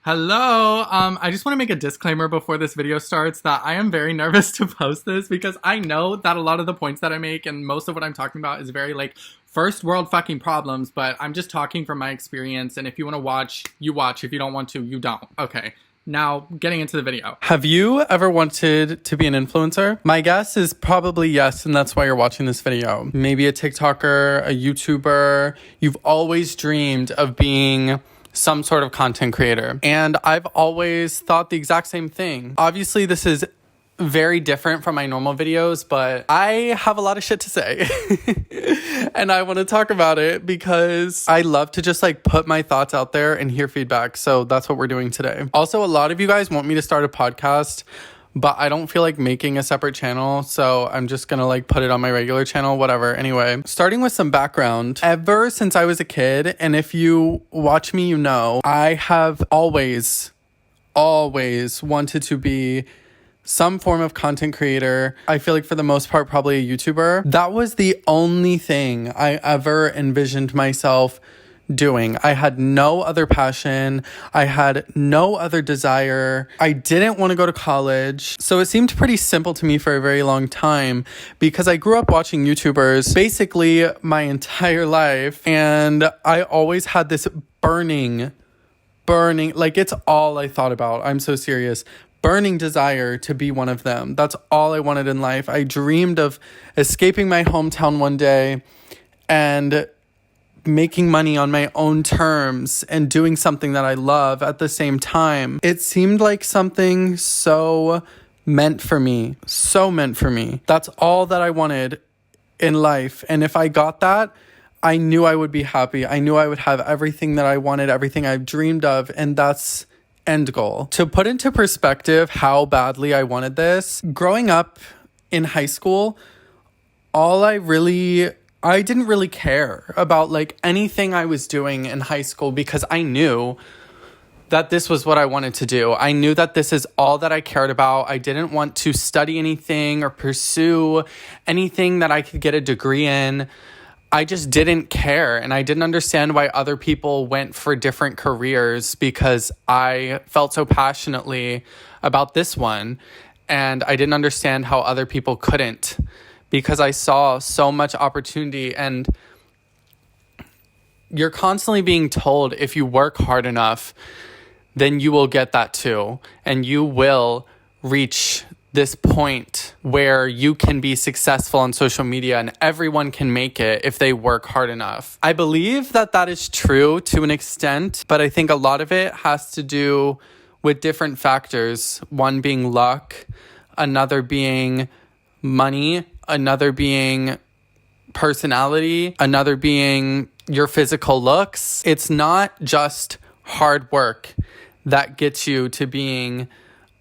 Hello. I just want to make a disclaimer before this video starts that I am very nervous to post this because I know that a lot of the points that I make and most of what I'm talking about is very like first world fucking problems, but I'm just talking from my experience, and if you want to watch, you watch. If you don't want to, you don't. Okay. Now, getting into the video. Have you ever wanted to be an influencer? My guess is probably yes, and that's why you're watching this video. Maybe a TikToker, a YouTuber. You've always dreamed of being some sort of content creator. And I've always thought the exact same thing. Obviously, this is very different from my normal videos, but I have a lot of shit to say. And I want to talk about it because I love to just like put my thoughts out there and hear feedback. So that's what we're doing today. Also, a lot of you guys want me to start a podcast, but I don't feel like making a separate channel, so I'm just gonna like put it on my regular channel, whatever. Anyway, starting with some background. Ever since I was a kid, and if you watch me, you know, I have always wanted to be some form of content creator. I feel like for the most part, probably a YouTuber. That was the only thing I ever envisioned myself doing. I had no other passion. I had no other desire. I didn't want to go to college. So it seemed pretty simple to me for a very long time because I grew up watching YouTubers basically my entire life. And I always had this burning, like it's all I thought about. I'm so serious. Burning desire to be one of them. That's all I wanted in life. I dreamed of escaping my hometown one day and making money on my own terms and doing something that I love at the same time. It seemed like something so meant for me. So meant for me. That's all that I wanted in life. And if I got that, I knew I would be happy. I knew I would have everything that I wanted, everything I've dreamed of. And that's end goal. To put into perspective how badly I wanted this, growing up in high school, I didn't really care about like anything I was doing in high school because I knew that this was what I wanted to do. I knew that this is all that I cared about. I didn't want to study anything or pursue anything that I could get a degree in. I just didn't care, and I didn't understand why other people went for different careers because I felt so passionately about this one, and I didn't understand how other people couldn't because I saw so much opportunity. And you're constantly being told if you work hard enough, then you will get that too, and you will reach this point where you can be successful on social media and everyone can make it if they work hard enough. I believe that that is true to an extent, but I think a lot of it has to do with different factors. One being luck, another being money, another being personality, another being your physical looks. It's not just hard work that gets you to being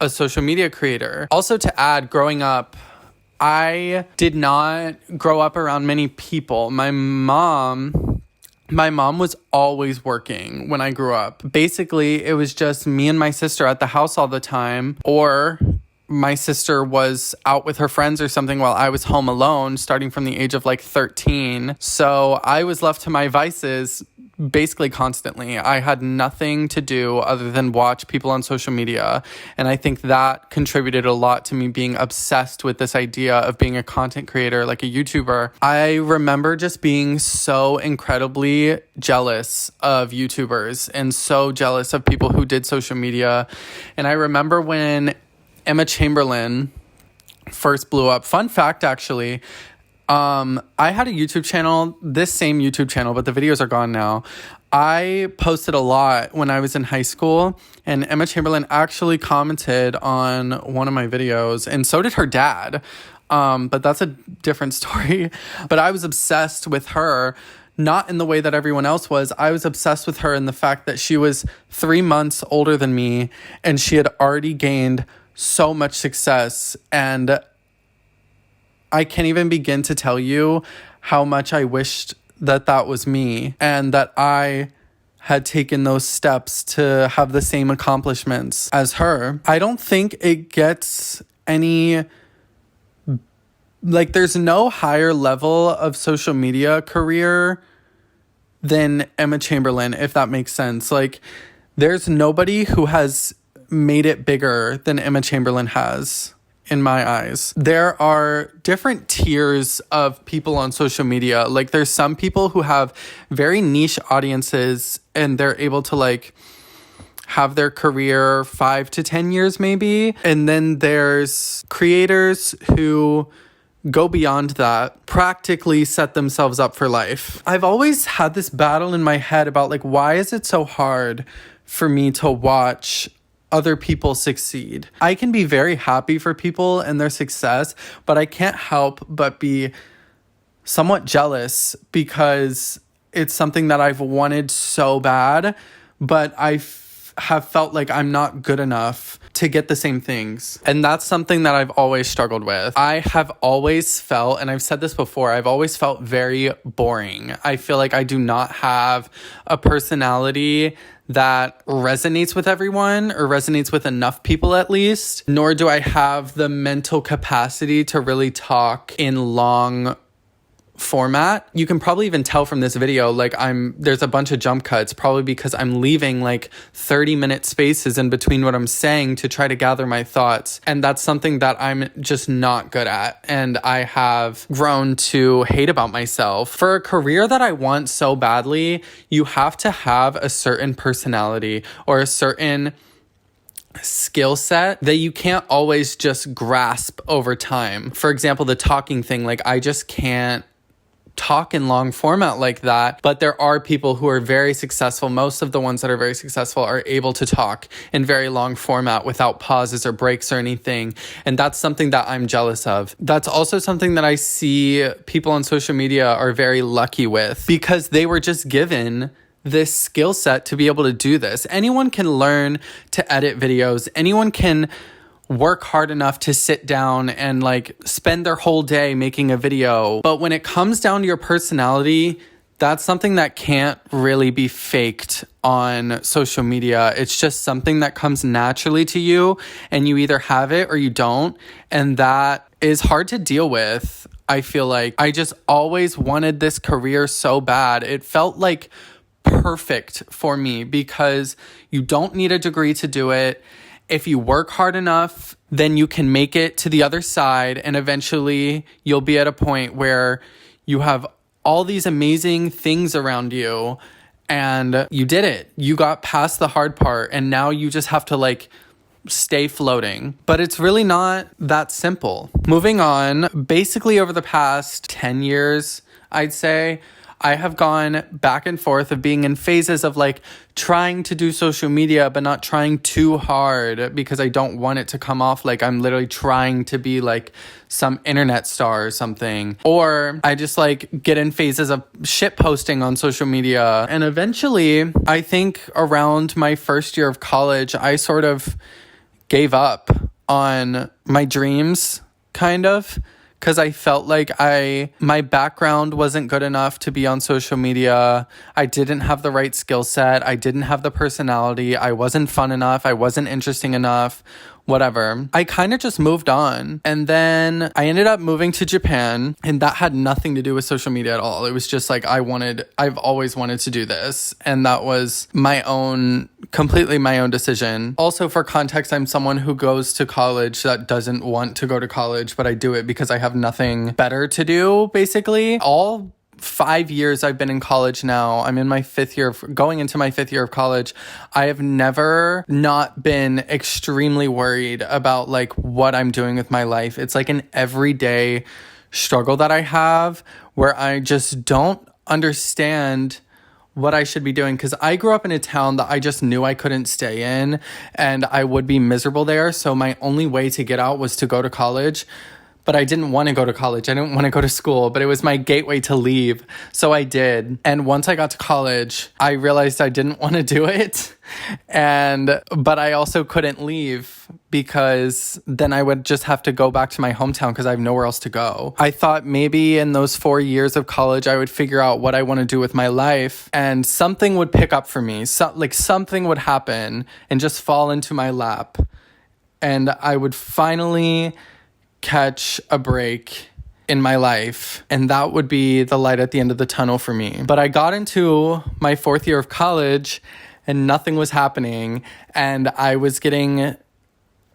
a social media creator. Also, to add, growing up, I did not grow up around many people. My mom was always working when I grew up. Basically, it was just me and my sister at the house all the time, or my sister was out with her friends or something while I was home alone, starting from the age of like 13. So I was left to my vices basically constantly. I had nothing to do other than watch people on social media. And I think that contributed a lot to me being obsessed with this idea of being a content creator, like a YouTuber. I remember just being so incredibly jealous of YouTubers and so jealous of people who did social media. And I remember when Emma Chamberlain first blew up. Fun fact, actually, I had a YouTube channel, this same YouTube channel, but the videos are gone now. I posted a lot when I was in high school, and Emma Chamberlain actually commented on one of my videos, and so did her dad. But that's a different story. But I was obsessed with her, not in the way that everyone else was. I was obsessed with her in the fact that she was 3 months older than me, and she had already gained so much success. And I can't even begin to tell you how much I wished that that was me and that I had taken those steps to have the same accomplishments as her. I don't think it gets any, like, there's no higher level of social media career than Emma Chamberlain, if that makes sense. Like, There's nobody who has made it bigger than Emma Chamberlain has, in my eyes. There are different tiers of people on social media. Like, there's some people who have very niche audiences and they're able to like have their career 5 to 10 years maybe. And then there's creators who go beyond that, practically set themselves up for life. I've always had this battle in my head about like, why is it so hard for me to watch other people succeed? I can be very happy for people and their success, but I can't help but be somewhat jealous because it's something that I've wanted so bad, but have felt like I'm not good enough to get the same things. And that's something that I've always struggled with. I have always felt, and I've said this before, I've always felt very boring. I feel like I do not have a personality that resonates with everyone or resonates with enough people at least, nor do I have the mental capacity to really talk in long format. You can probably even tell from this video, like there's a bunch of jump cuts, probably because I'm leaving like 30-minute spaces in between what I'm saying to try to gather my thoughts. And that's something that I'm just not good at. And I have grown to hate about myself. For a career that I want so badly, you have to have a certain personality or a certain skill set that you can't always just grasp over time. For example, the talking thing, like I just can't talk in long format like that, but there are people who are very successful. Most of the ones that are very successful are able to talk in very long format without pauses or breaks or anything. And that's something that I'm jealous of. That's also something that I see people on social media are very lucky with because they were just given this skill set to be able to do this. Anyone can learn to edit videos. Anyone can work hard enough to sit down and like spend their whole day making a video. But when it comes down to your personality, that's something that can't really be faked on social media. It's just something that comes naturally to you and you either have it or you don't. And that is hard to deal with. I feel like I just always wanted this career so bad. It felt like perfect for me because you don't need a degree to do it. If you work hard enough, then you can make it to the other side, and eventually you'll be at a point where you have all these amazing things around you and you did it. You got past the hard part and now you just have to like stay floating. But it's really not that simple. Moving on, basically over the past 10 years, I'd say, I have gone back and forth of being in phases of like trying to do social media, but not trying too hard because I don't want it to come off like I'm literally trying to be like some internet star or something. Or I just like get in phases of shit posting on social media. And eventually, I think around my first year of college, I sort of gave up on my dreams, kind of. Because I felt like my background wasn't good enough to be on social media. I didn't have the right skill set. I didn't have the personality. I wasn't fun enough. I wasn't interesting enough. Whatever. I kind of just moved on. And then I ended up moving to Japan, and that had nothing to do with social media at all. It was just like I've always wanted to do this. And that was completely my own decision. Also, for context, I'm someone who goes to college that doesn't want to go to college, but I do it because I have nothing better to do, basically. All 5 years I've been in college now. I'm in my going into my fifth year of college. I have never not been extremely worried about like what I'm doing with my life. It's like an everyday struggle that I have where I just don't understand what I should be doing, because I grew up in a town that I just knew I couldn't stay in and I would be miserable there. So my only way to get out was to go to college. But I didn't want to go to college. I didn't want to go to school, but it was my gateway to leave. So I did. And once I got to college, I realized I didn't want to do it. But I also couldn't leave because then I would just have to go back to my hometown because I have nowhere else to go. I thought maybe in those 4 years of college, I would figure out what I want to do with my life and something would pick up for me. Something would happen and just fall into my lap. And I would finally catch a break in my life, and that would be the light at the end of the tunnel for me. But I got into my fourth year of college and nothing was happening. And I was getting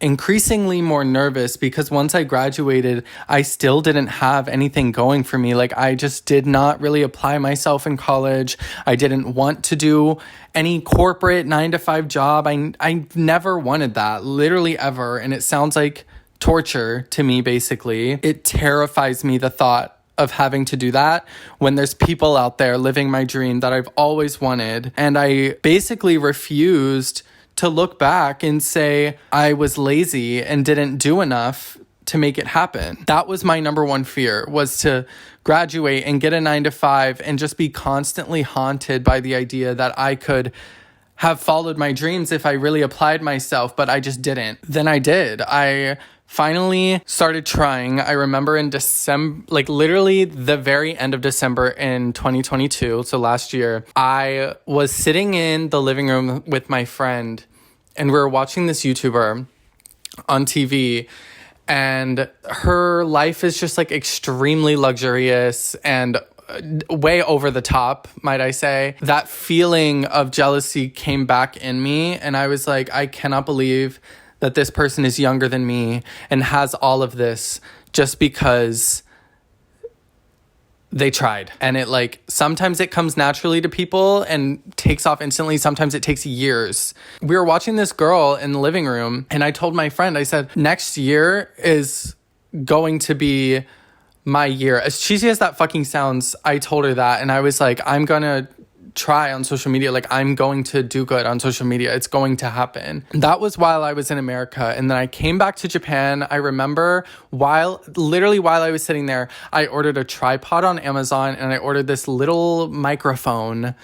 increasingly more nervous because once I graduated, I still didn't have anything going for me. Like, I just did not really apply myself in college. I didn't want to do any corporate 9-to-5 job. I never wanted that, literally ever. And it sounds like torture to me, basically. It terrifies me, the thought of having to do that when there's people out there living my dream that I've always wanted. And I basically refused to look back and say I was lazy and didn't do enough to make it happen. That was my number one fear, was to graduate and get a 9-to-5 and just be constantly haunted by the idea that I could have followed my dreams if I really applied myself, but I just didn't. Then I did. I finally started trying. I remember in December, like literally the very end of December in 2022, so last year, I was sitting in the living room with my friend and we were watching this YouTuber on TV, and her life is just like extremely luxurious and way over the top, might I say. That feeling of jealousy came back in me, and I was like, I cannot believe that this person is younger than me and has all of this just because they tried. And it like, sometimes it comes naturally to people and takes off instantly. Sometimes it takes years. We were watching this girl in the living room, and I told my friend, I said, next year is going to be my year. As cheesy as that fucking sounds, I told her that. And I was like, I'm gonna try on social media. Like, I'm going to do good on social media. It's going to happen. That was while I was in America. And then I came back to Japan. I remember while I was sitting there, I ordered a tripod on Amazon, and I ordered this little microphone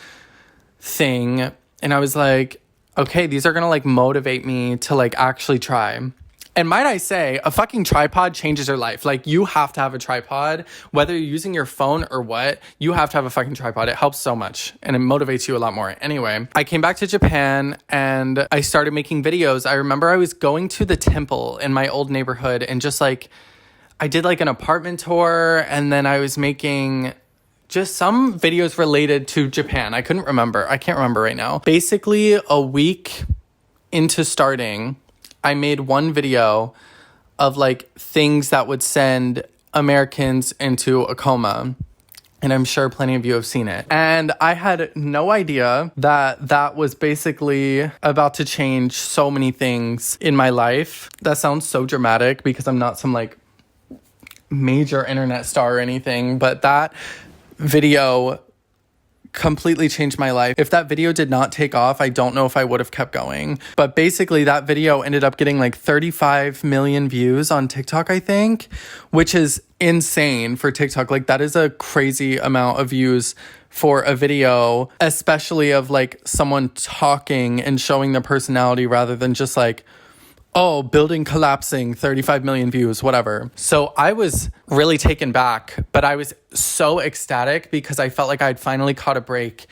thing. And I was like, okay, these are going to like motivate me to like actually try. And might I say, a fucking tripod changes your life. Like, you have to have a tripod, whether you're using your phone or what, you have to have a fucking tripod. It helps so much and it motivates you a lot more. Anyway, I came back to Japan and I started making videos. I remember I was going to the temple in my old neighborhood and just like, I did like an apartment tour, and then I was making just some videos related to Japan. I can't remember right now. Basically, a week into starting, I made one video of like things that would send Americans into a coma. And I'm sure plenty of you have seen it. And I had no idea that that was basically about to change so many things in my life. That sounds so dramatic because I'm not some like major internet star or anything, but that video completely changed my life. If that video did not take off, I don't know if I would have kept going. But basically, that video ended up getting like 35 million views on TikTok, I think, which is insane for TikTok. Like, that is a crazy amount of views for a video, especially of like someone talking and showing their personality rather than just like, oh, building collapsing, 35 million views, whatever. So I was really taken back, but I was so ecstatic because I felt like I'd finally caught a break.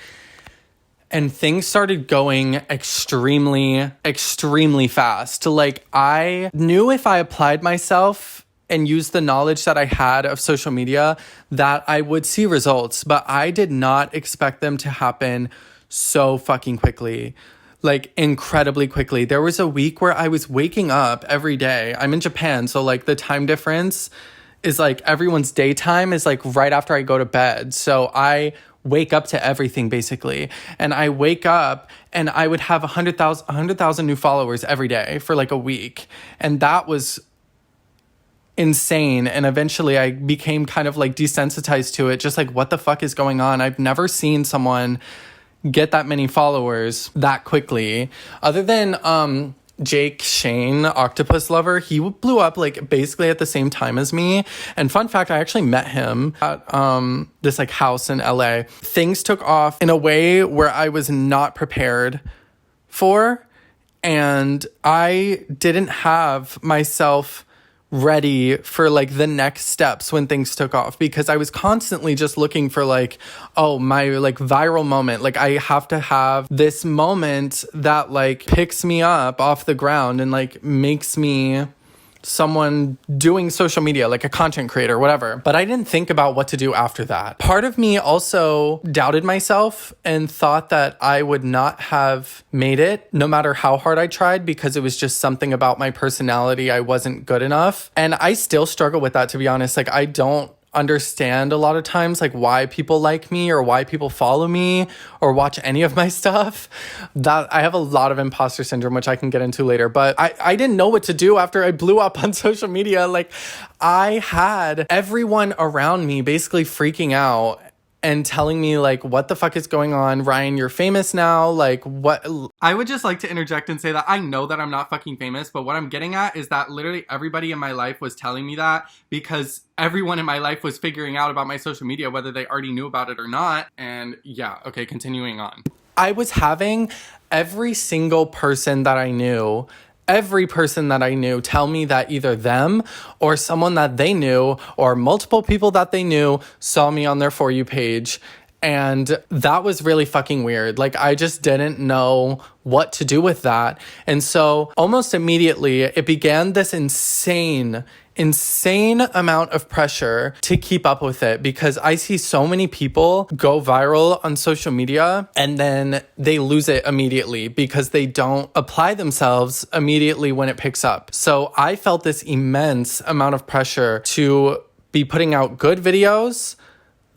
And things started going extremely, extremely fast. Like, I knew if I applied myself and used the knowledge that I had of social media, that I would see results, but I did not expect them to happen so fucking quickly. Like, incredibly quickly. There was a week where I was waking up every day. I'm in Japan, so like the time difference is like everyone's daytime is like right after I go to bed. So I wake up to everything basically. And I wake up and I would have 100,000 new followers every day for like a week. And that was insane. And eventually I became kind of like desensitized to it. Just like, what the fuck is going on? I've never seen someone get that many followers that quickly, other than Jake Shane, Octopus Lover. He blew up like basically at the same time as me. And fun fact, I actually met him at this like house in LA. Things took off in a way where I was not prepared for, and I didn't have myself ready for like the next steps when things took off, because I was constantly just looking for like, oh, my like viral moment. Like, I have to have this moment that like picks me up off the ground and like makes me someone doing social media, like a content creator, whatever. But I didn't think about what to do after that. Part of me also doubted myself and thought that I would not have made it no matter how hard I tried, because it was just something about my personality. I wasn't good enough. And I still struggle with that, to be honest. Like, I don't understand a lot of times like why people like me or why people follow me or watch any of my stuff. That I have a lot of imposter syndrome, which I can get into later. But I didn't know what to do after I blew up on social media. Like, I had everyone around me basically freaking out and telling me like, what the fuck is going on? Ryan, you're famous now. Like, what? I would just like to interject and say that I know that I'm not fucking famous, but what I'm getting at is that literally everybody in my life was telling me that, because everyone in my life was figuring out about my social media, whether they already knew about it or not. And yeah, okay, continuing on. I was having every single person that I knew tell me that either them or someone that they knew or multiple people that they knew saw me on their For You page. And that was really fucking weird. Like, I just didn't know what to do with that. And so almost immediately it began this insane amount of pressure to keep up with it, because I see so many people go viral on social media and then they lose it immediately because they don't apply themselves immediately when it picks up. So I felt this immense amount of pressure to be putting out good videos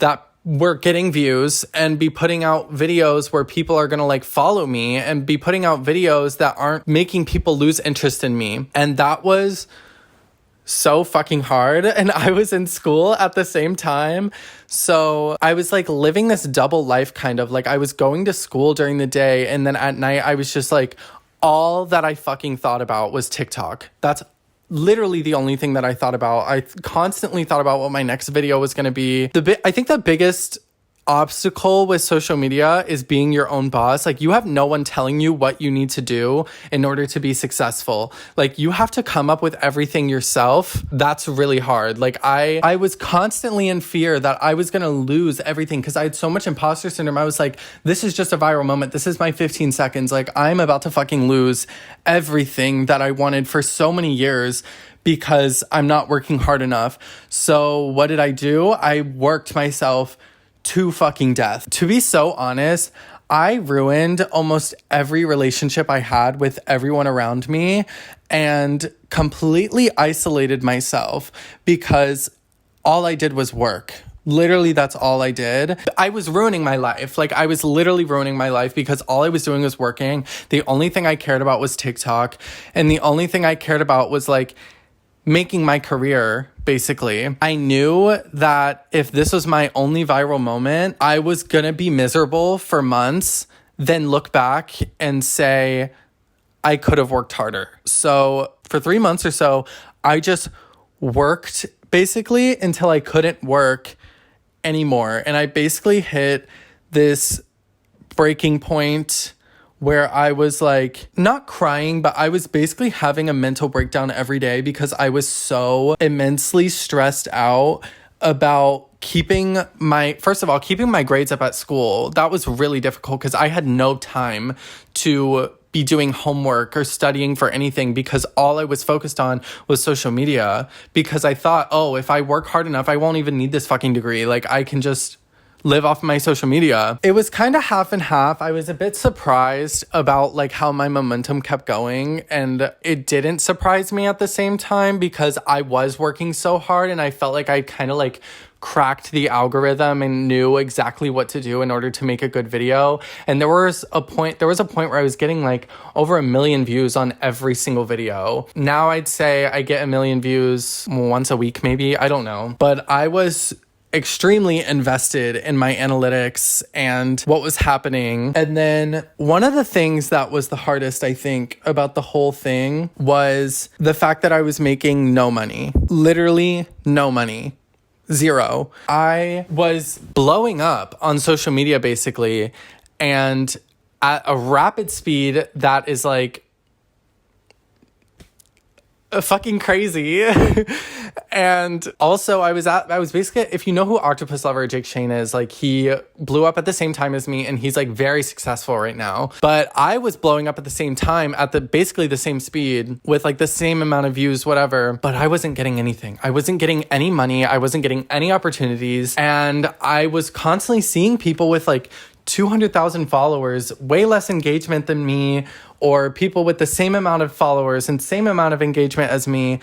that were getting views, and be putting out videos where people are gonna like follow me, and be putting out videos that aren't making people lose interest in me. And that was so fucking hard. And I was in school at the same time. So I was like living this double life, kind of like I was going to school during the day, and then at night I was just like, all that I fucking thought about was TikTok. That's literally the only thing that I thought about. I constantly thought about what my next video was going to be. I think the biggest obstacle with social media is being your own boss. Like, you have no one telling you what you need to do in order to be successful. Like, you have to come up with everything yourself. That's really hard. Like, I was constantly in fear that I was going to lose everything because I had so much imposter syndrome. I was like, this is just a viral moment. This is my 15 seconds. Like, I'm about to fucking lose everything that I wanted for so many years because I'm not working hard enough. So what did I do? I worked myself to fucking death. To be so honest, I ruined almost every relationship I had with everyone around me and completely isolated myself because all I did was work. Literally, that's all I did. I was ruining my life. Like, I was literally ruining my life because all I was doing was working. The only thing I cared about was TikTok. And the only thing I cared about was like making my career, basically. I knew that if this was my only viral moment, I was gonna be miserable for months, then look back and say, I could have worked harder. So for 3 months or so, I just worked basically until I couldn't work anymore. And I basically hit this breaking point where I was like, not crying, but I was basically having a mental breakdown every day because I was so immensely stressed out about keeping my grades up at school. That was really difficult because I had no time to be doing homework or studying for anything because all I was focused on was social media, because I thought, oh, if I work hard enough, I won't even need this fucking degree. Like, I can just live off my social media. It was kind of half and half. I was a bit surprised about like how my momentum kept going, and it didn't surprise me at the same time because I was working so hard and I felt like I kind of like cracked the algorithm and knew exactly what to do in order to make a good video. And there was a point where I was getting like over 1 million views on every single video. Now I'd say I get 1 million views once a week, maybe. I don't know. But I was extremely invested in my analytics and what was happening. And then one of the things that was the hardest, I think, about the whole thing was the fact that I was making no money. Literally no money. Zero. I was blowing up on social media basically, and at a rapid speed that is like fucking crazy. And also I was basically, if you know who Octopus Lover Jake Shane is, like he blew up at the same time as me and he's like very successful right now. But I was blowing up at the same time at basically the same speed with like the same amount of views, whatever. But I wasn't getting anything. I wasn't getting any money. I wasn't getting any opportunities. And I was constantly seeing people with like 200,000 followers, way less engagement than me, or people with the same amount of followers and same amount of engagement as me,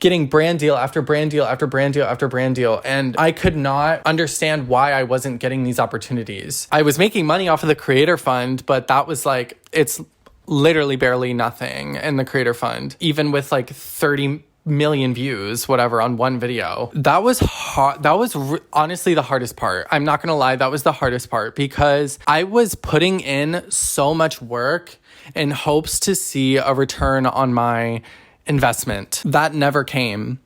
getting brand deal after brand deal after brand deal after brand deal. And I could not understand why I wasn't getting these opportunities. I was making money off of the creator fund, but that was like, it's literally barely nothing in the creator fund, even with like 30 million views, whatever, on one video. That was hard. That was honestly the hardest part. I'm not gonna lie, that was the hardest part because I was putting in so much work in hopes to see a return on my investment. That never came.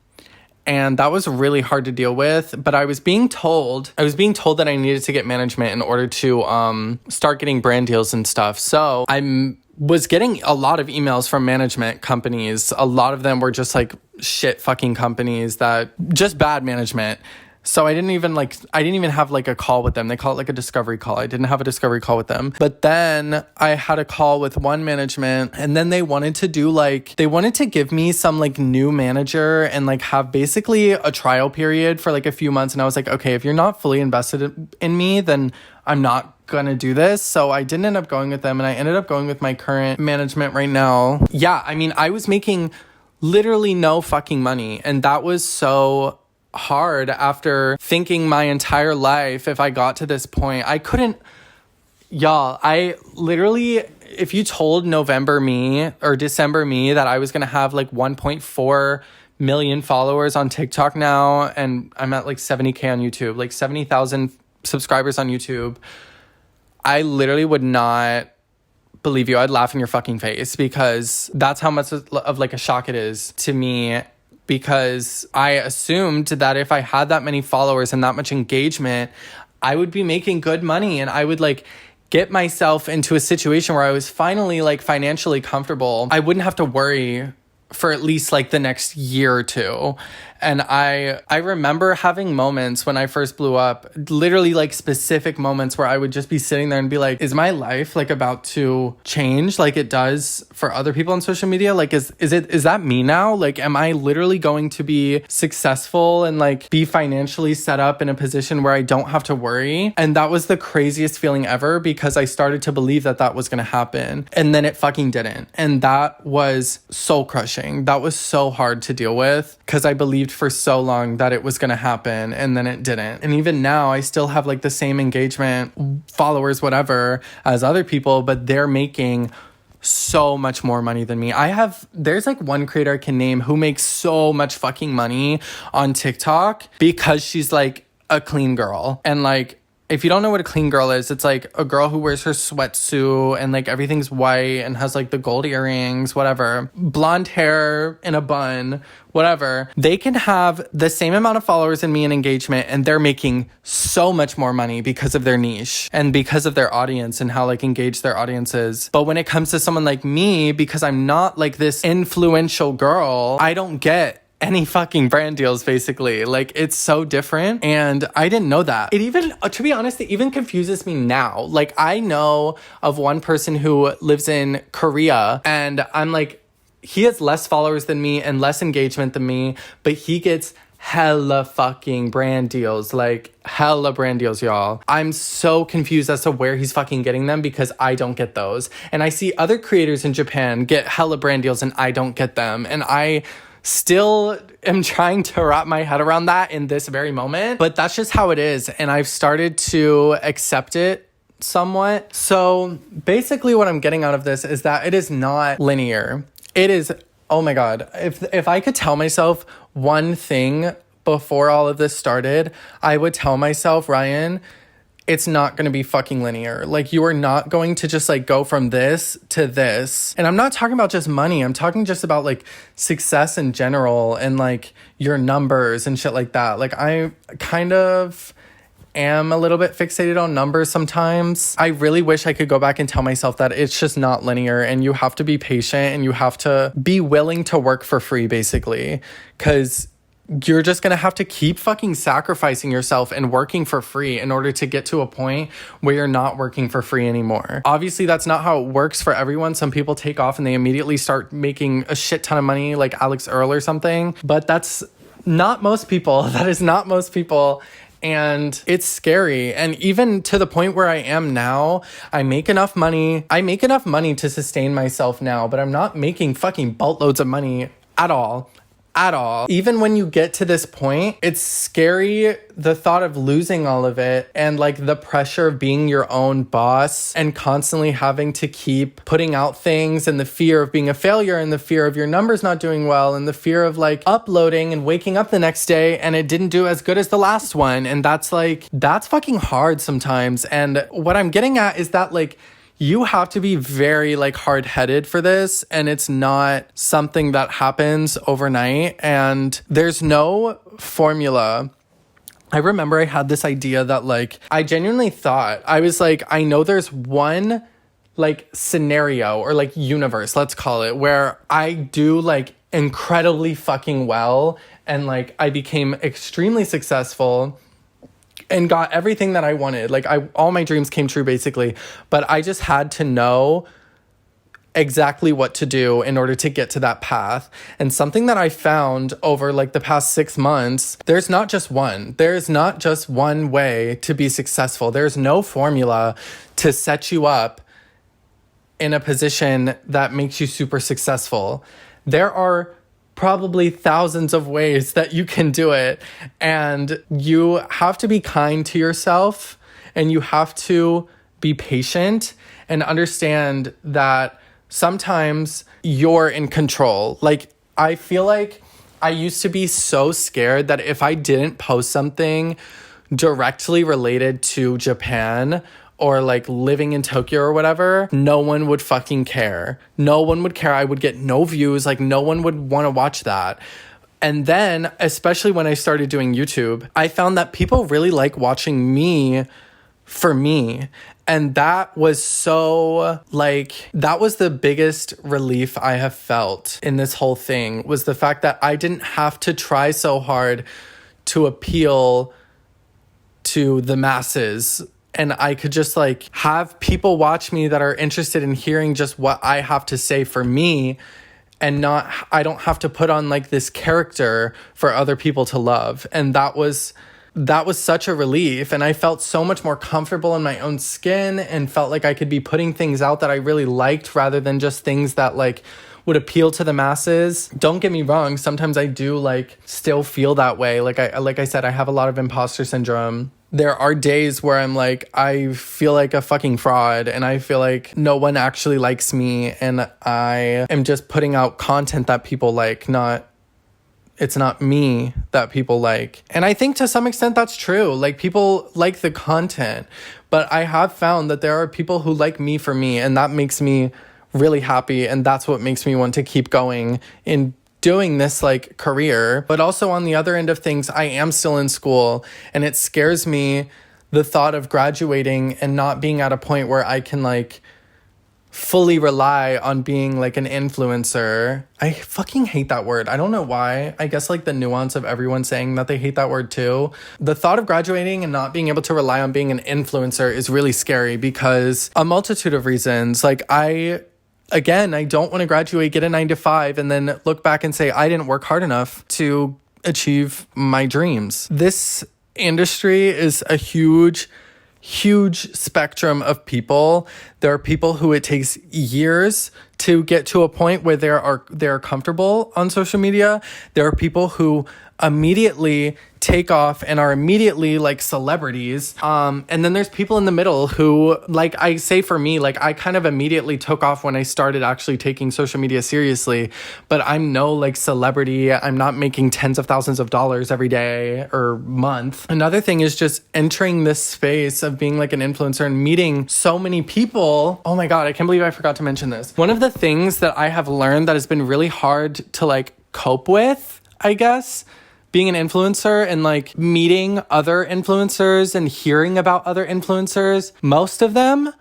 And that was really hard to deal with. But I was being told that I needed to get management in order to start getting brand deals and stuff. So I was getting a lot of emails from management companies. A lot of them were just like shit fucking companies that just bad management. So I didn't even have like a call with them. They call it like a discovery call. I didn't have a discovery call with them. But then I had a call with one management and then they wanted to give me some like new manager and like have basically a trial period for like a few months. And I was like, okay, if you're not fully invested in me, then I'm not gonna do this. So I didn't end up going with them and I ended up going with my current management right now. Yeah, I mean, I was making literally no fucking money. And that was so hard after thinking my entire life if I got to this point. I literally, if you told November me or December me that I was gonna have like 1.4 million followers on TikTok now and I'm at like 70K on YouTube, like 70,000 subscribers on YouTube, I literally would not believe you. I'd laugh in your fucking face because that's how much of like a shock it is to me. Because I assumed that if I had that many followers and that much engagement, I would be making good money and I would like get myself into a situation where I was finally like financially comfortable. I wouldn't have to worry for at least like the next year or two. And I remember having moments when I first blew up, literally like specific moments where I would just be sitting there and be like, is my life like about to change like it does for other people on social media? Like, is that me now? Like, am I literally going to be successful and like be financially set up in a position where I don't have to worry? And that was the craziest feeling ever because I started to believe that that was going to happen. And then it fucking didn't. And that was soul crushing. That was so hard to deal with because I believed for so long that it was going to happen and then it didn't. And even now I still have like the same engagement, followers, whatever, as other people, but they're making so much more money than me. There's like one creator I can name who makes so much fucking money on TikTok because she's like a clean girl. And like, if you don't know what a clean girl is, it's like a girl who wears her sweatsuit and like everything's white and has like the gold earrings, whatever, blonde hair in a bun, whatever. They can have the same amount of followers and me and engagement and they're making so much more money because of their niche and because of their audience and how like engaged their audience is. But when it comes to someone like me, because I'm not like this influential girl, I don't get any fucking brand deals basically. Like it's so different and I didn't know that. It even, to be honest, it even confuses me now. Like I know of one person who lives in Korea and I'm like, he has less followers than me and less engagement than me, but he gets hella fucking brand deals, like hella brand deals, y'all. I'm so confused as to where he's fucking getting them because I don't get those. And I see other creators in Japan get hella brand deals and I don't get them. And I still am trying to wrap my head around that in this very moment, but that's just how it is. And I've started to accept it somewhat. So basically what I'm getting out of this is that it is not linear. It is, oh my God, if I could tell myself one thing before all of this started, I would tell myself, Ryan, it's not going to be fucking linear. Like you are not going to just like go from this to this. And I'm not talking about just money. I'm talking just about like success in general and like your numbers and shit like that. Like I kind of am a little bit fixated on numbers sometimes. I really wish I could go back and tell myself that it's just not linear and you have to be patient and you have to be willing to work for free, basically, because you're just gonna have to keep fucking sacrificing yourself and working for free in order to get to a point where you're not working for free anymore. Obviously, that's not how it works for everyone. Some people take off and they immediately start making a shit ton of money, like Alex Earl or something, but that's not most people. That is not most people. And it's scary. And even to the point where I am now, I make enough money. I make enough money to sustain myself now, but I'm not making fucking boatloads of money at all. At all. Even when you get to this point, it's scary, the thought of losing all of it and like the pressure of being your own boss and constantly having to keep putting out things and the fear of being a failure and the fear of your numbers not doing well and the fear of like uploading and waking up the next day and it didn't do as good as the last one. And that's fucking hard sometimes. And what I'm getting at is that like, you have to be very like hard-headed for this, and it's not something that happens overnight, and there's no formula. I remember I had this idea that like, I genuinely thought, I was like, I know there's one like scenario or like universe, let's call it, where I do like incredibly fucking well and like I became extremely successful and got everything that I wanted. Like all my dreams came true basically, but I just had to know exactly what to do in order to get to that path. And something that I found over like the past 6 months, there's not just one way to be successful. There's no formula to set you up in a position that makes you super successful. There are probably thousands of ways that you can do it. And you have to be kind to yourself and you have to be patient and understand that sometimes you're in control. Like, I feel like I used to be so scared that if I didn't post something directly related to Japan or like living in Tokyo or whatever, no one would fucking care. No one would care. I would get no views. Like no one would want to watch that. And then, especially when I started doing YouTube, I found that people really like watching me for me. And that was so like, that was the biggest relief I have felt in this whole thing, was the fact that I didn't have to try so hard to appeal to the masses. And I could just like have people watch me that are interested in hearing just what I have to say for me, and I don't have to put on like this character for other people to love. And that was such a relief. And I felt so much more comfortable in my own skin and felt like I could be putting things out that I really liked rather than just things that like would appeal to the masses. Don't get me wrong. Sometimes I do like still feel that way. Like I said, I have a lot of imposter syndrome. There are days where I'm like, I feel like a fucking fraud and I feel like no one actually likes me and I am just putting out content that people like, it's not me that people like. And I think to some extent that's true. Like people like the content, but I have found that there are people who like me for me, and that makes me really happy. And that's what makes me want to keep going in doing this like career. But also on the other end of things, I am still in school and it scares me, the thought of graduating and not being at a point where I can like fully rely on being like an influencer. I fucking hate that word. I don't know why. I guess like the nuance of everyone saying that they hate that word too. The thought of graduating and not being able to rely on being an influencer is really scary because a multitude of reasons. Like I don't want to graduate, get a 9-to-5, and then look back and say, I didn't work hard enough to achieve my dreams. This industry is a huge spectrum of people. There are people who it takes years to get to a point where they're comfortable on social media. There are people who immediately take off and are immediately like celebrities. And then there's people in the middle who, like I say for me, like I kind of immediately took off when I started actually taking social media seriously, but I'm no like celebrity. I'm not making tens of thousands of dollars every day or month. Another thing is just entering this space of being like an influencer and meeting so many people. Oh my God, I can't believe I forgot to mention this. One of the things that I have learned that has been really hard to like cope with, I guess, being an influencer and like meeting other influencers and hearing about other influencers, most of them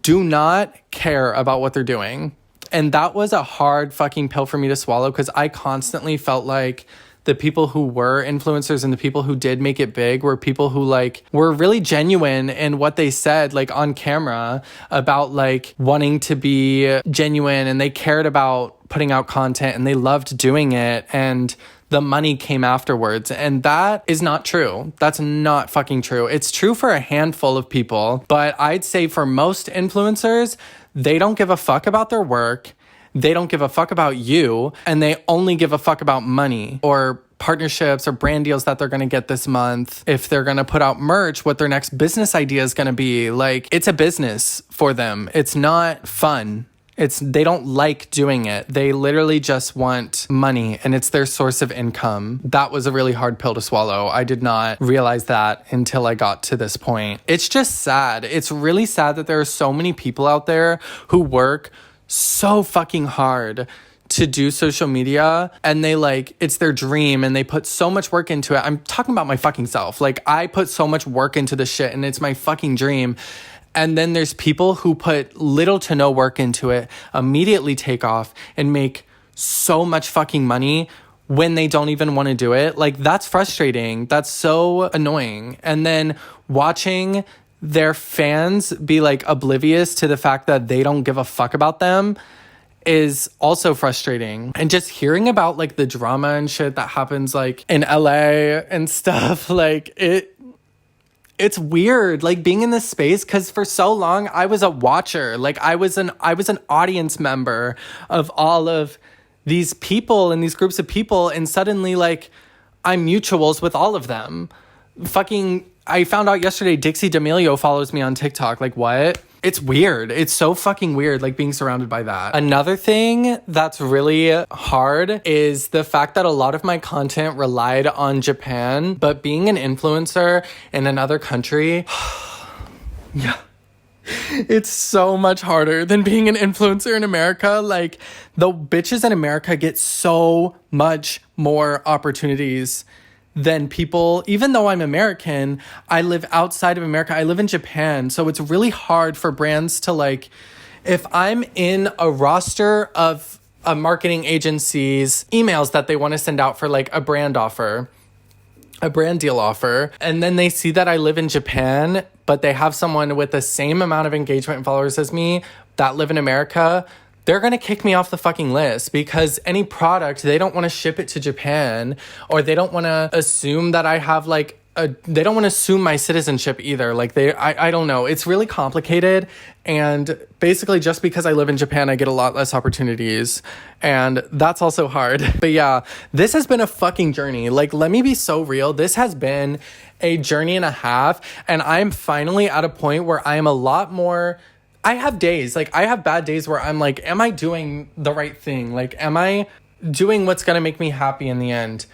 do not care about what they're doing. And that was a hard fucking pill for me to swallow, because I constantly felt like the people who were influencers and the people who did make it big were people who like were really genuine in what they said, like on camera, about like wanting to be genuine, and they cared about putting out content and they loved doing it, and the money came afterwards. And that is not true. That's not fucking true. It's true for a handful of people, but I'd say for most influencers, they don't give a fuck about their work. They don't give a fuck about you, and they only give a fuck about money or partnerships or brand deals that they're going to get this month. If they're going to put out merch, what their next business idea is going to be. Like, it's a business for them. It's not fun. They don't like doing it. They literally just want money, and it's their source of income. That was a really hard pill to swallow. I did not realize that until I got to this point. It's just sad. It's really sad that there are so many people out there who work so fucking hard to do social media, and they like, it's their dream and they put so much work into it. I'm talking about my fucking self. Like, I put so much work into this shit and it's my fucking dream. And then there's people who put little to no work into it, immediately take off and make so much fucking money when they don't even want to do it. Like, that's frustrating. That's so annoying. And then watching their fans be like oblivious to the fact that they don't give a fuck about them is also frustrating. And just hearing about like the drama and shit that happens like in LA and stuff, like it's weird, like being in this space, because for so long I was a watcher. Like I was an audience member of all of these people and these groups of people, and suddenly like I'm mutuals with all of them. Fucking, I found out yesterday Dixie D'Amelio follows me on TikTok. Like, what? It's weird. It's so fucking weird, like being surrounded by that. Another thing that's really hard is the fact that a lot of my content relied on Japan, but being an influencer in another country, yeah, it's so much harder than being an influencer in America. Like, the bitches in America get so much more opportunities than people. Even though I'm American, I live outside of America. I live in Japan. So it's really hard for brands to like, if I'm in a roster of a marketing agency's emails that they want to send out for like a brand offer, a brand deal offer, and then they see that I live in Japan, but they have someone with the same amount of engagement and followers as me that live in America, they're going to kick me off the fucking list, because any product, they don't want to ship it to Japan, or they don't want to assume that I have like they don't want to assume my citizenship either. Like I don't know. It's really complicated. And basically just because I live in Japan, I get a lot less opportunities, and that's also hard. But yeah, this has been a fucking journey. Like, let me be so real. This has been a journey and a half, and I'm finally at a point where I am a lot more. I have days, like I have bad days where I'm like, am I doing the right thing? Like, am I doing what's going to make me happy in the end?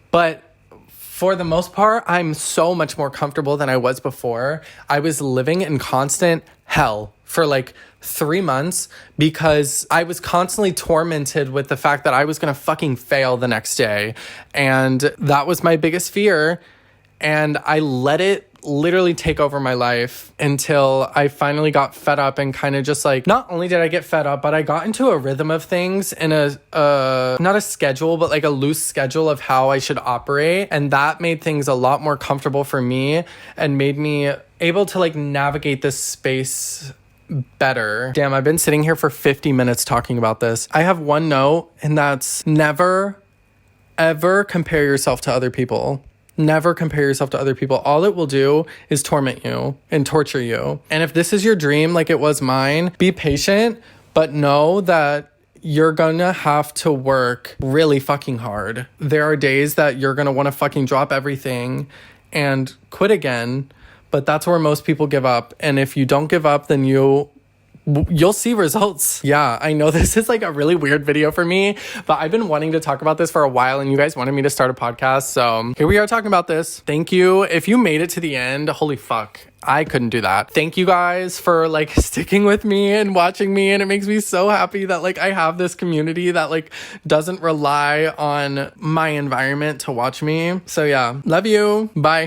But for the most part, I'm so much more comfortable than I was before. I was living in constant hell for like 3 months because I was constantly tormented with the fact that I was going to fucking fail the next day. And that was my biggest fear. And I let it literally take over my life until I finally got fed up and kind of just like, not only did I get fed up, but I got into a rhythm of things in not a schedule, but like a loose schedule of how I should operate. And that made things a lot more comfortable for me and made me able to like navigate this space better. Damn, I've been sitting here for 50 minutes talking about this. I have one note, and that's never, ever compare yourself to other people. Never compare yourself to other people. All it will do is torment you and torture you. And if this is your dream, like it was mine, be patient, but know that you're gonna have to work really fucking hard. There are days that you're gonna wanna fucking drop everything and quit again, but that's where most people give up. And if you don't give up, then you you'll see results. Yeah, I know this is like a really weird video for me, but I've been wanting to talk about this for a while and you guys wanted me to start a podcast. So here we are talking about this. Thank you. If you made it to the end, holy fuck. I couldn't do that. Thank you guys for like sticking with me and watching me. And it makes me so happy that like I have this community that like doesn't rely on my environment to watch me. So yeah, love you. Bye.